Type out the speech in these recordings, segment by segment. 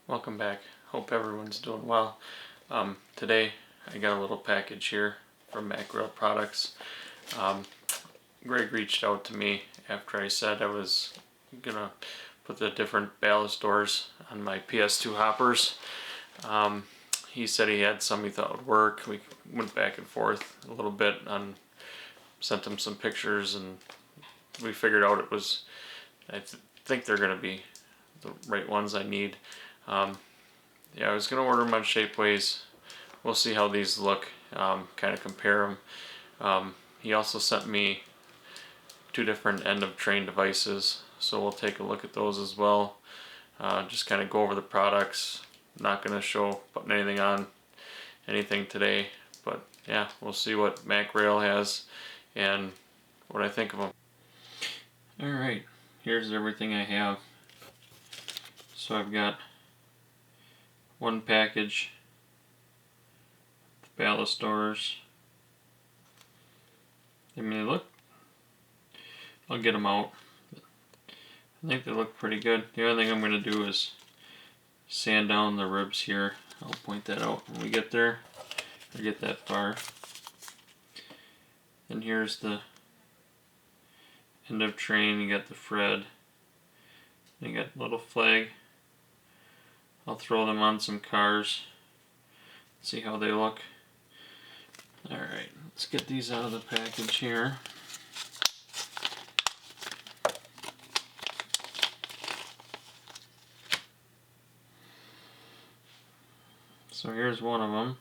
Welcome back. Hope everyone's doing well. Today I got a little package here from Macro Products. Greg reached out to me after I said I was gonna put the different ballast doors on my PS2 hoppers. He said he had some he thought would work. We went back and forth a little bit on, sent him some pictures, and we figured out it was, I think they're gonna be the right ones I need. Yeah, I was gonna order them on Shapeways. We'll see how these look, kind of compare them. He also sent me two different end of train devices, so we'll take a look at those as well. Just kind of go over the products. Not gonna show putting anything on anything today, but yeah, we'll see what MacRail has and what I think of them. Alright, here's everything I have. So I've got one package, the ballast doors. I mean, they look, I'll get them out. I think they look pretty good. The only thing I'm going to do is sand down the ribs here. I'll point that out when we get there, or get that far. And here's the end of train. You got the Fred. You got a little flag. I'll throw them on some cars, see how they look. Alright, let's get these out of the package here. So here's one of them.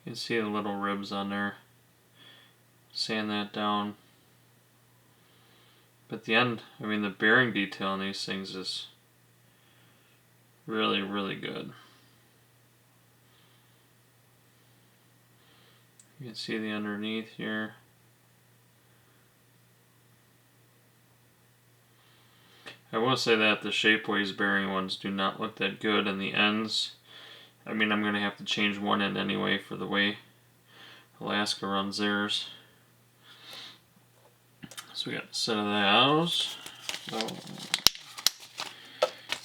You can see the little ribs on there. Sand that down. But the end, I mean, the bearing detail on these things is really, really good. You can see the underneath here. I will say that the Shapeways bearing ones do not look that good, and the ends, I mean, I'm going to have to change one end anyway for the way Alaska runs theirs. So we got a set of those.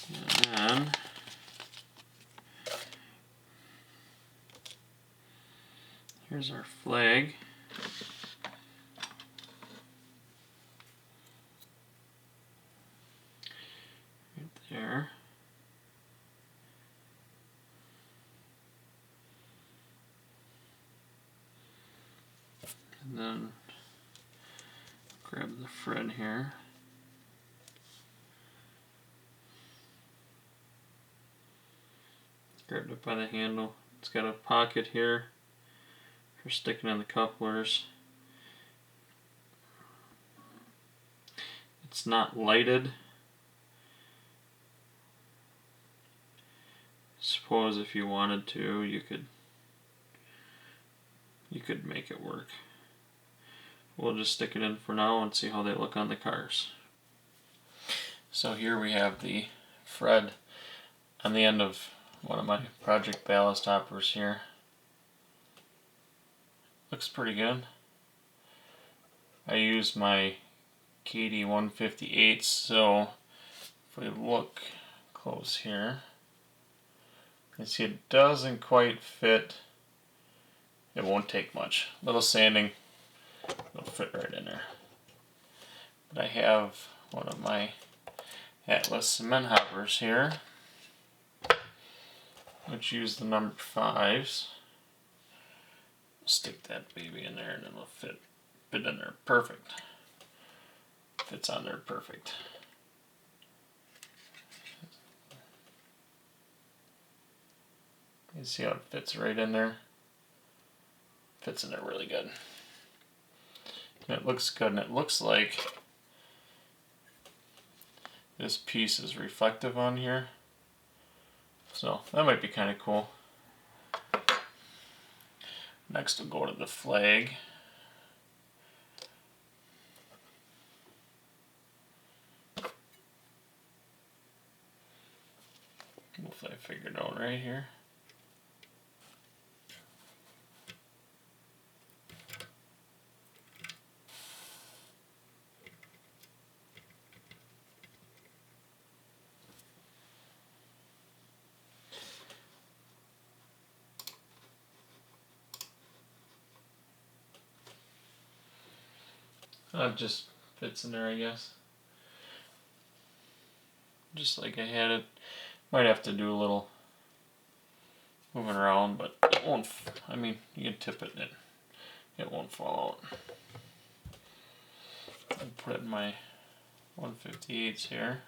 And then here's our flag. Right there. And then grab the Fred here. Grabbed it by the handle. It's got a pocket here for sticking in the couplers. It's not lighted. Suppose if you wanted to, you could make it work. We'll just stick it in for now and see how they look on the cars. So here we have the Fred on the end of one of my project ballast hoppers here. Looks pretty good. I used my KD 158, so if we look close here, you can see it doesn't quite fit. It won't take much. A little sanding, it'll fit right in there. But I have one of my Atlas cement hoppers here, which use the number 5s. Stick that baby in there and it'll fit in there perfect. Fits on there perfect. You see how it fits right in there? Fits in there really good. And it looks good, and it looks like this piece is reflective on here. So that might be kind of cool. Next we'll go to the flag. Hopefully I figured it out right here. It just fits in there, I guess. Just like I had it. Might have to do a little moving around, but it won't. I mean, you can tip it and it won't fall out. I'll put it in my 158s here.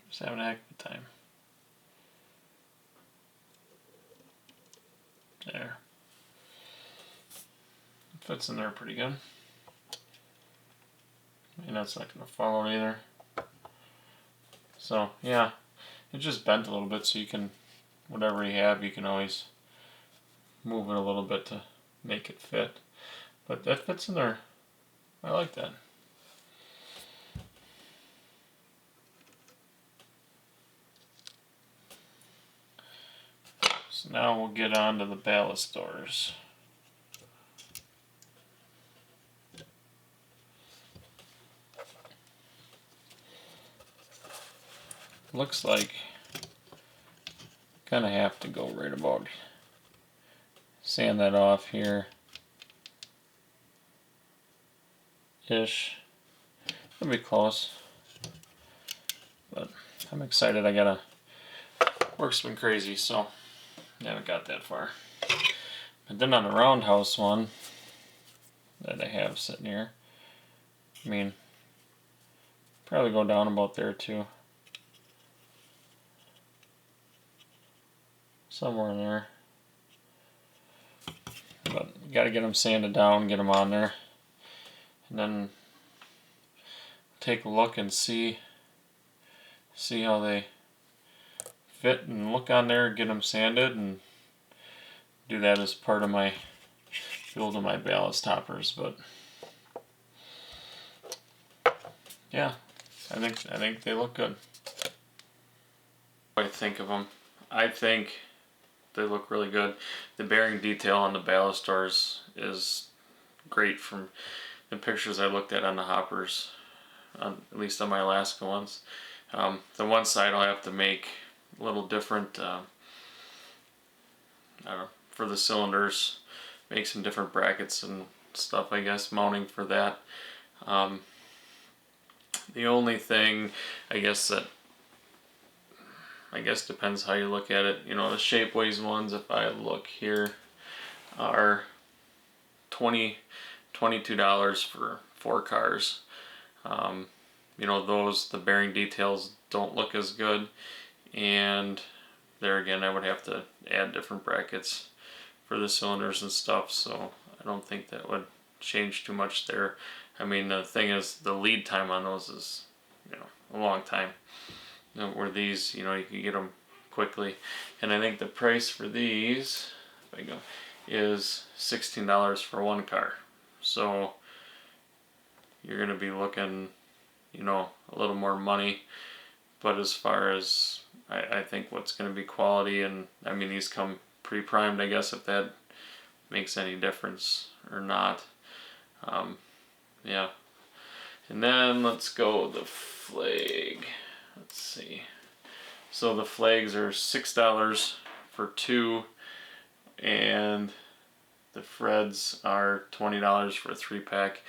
Just having a heck of a time. There. It fits in there pretty good. And that's not going to fall out either. So, yeah. It just bent a little bit, so you can, whatever you have, you can always move it a little bit to make it fit. But that fits in there. I like that. So now we'll get on to the ballast doors. Looks like kind of have to go right about, sand that off here ish. It'll be close, but I'm excited. I gotta, work's been crazy, so I haven't got that far. But then on the roundhouse one that I have sitting here, I mean, probably go down about there too. Somewhere in there. But you gotta get them sanded down, get them on there, and then take a look and see how they fit and look on there, get them sanded, and do that as part of my build of my ballast toppers. But yeah, I think they look good. What do I think of them? I think they look really good. The bearing detail on the ballast doors is great from the pictures I looked at on the hoppers, at least on my Alaska ones. The one side I'll have to make a little different, I don't know, for the cylinders, make some different brackets and stuff, I guess, mounting for that. The only thing, I guess depends how you look at it. You know, the Shapeways ones, if I look here, are $22 for 4 cars. You know, those, the bearing details don't look as good, and there again I would have to add different brackets for the cylinders and stuff, so I don't think that would change too much there. I mean, the thing is, the lead time on those is, you know, a long time. Where these, you know, you can get them quickly. And I think the price for these, if I go, is $16 for 1 car. So you're going to be looking, you know, a little more money. But as far as, I think what's going to be quality, and I mean, these come pre-primed, I guess, if that makes any difference or not. Yeah. And then let's go the flag. Let's see. So the flags are $6 for 2, and the Freds are $20 for a 3-pack.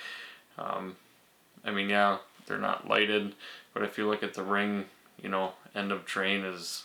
I mean, yeah, they're not lighted, but if you look at the ring, you know, end of train is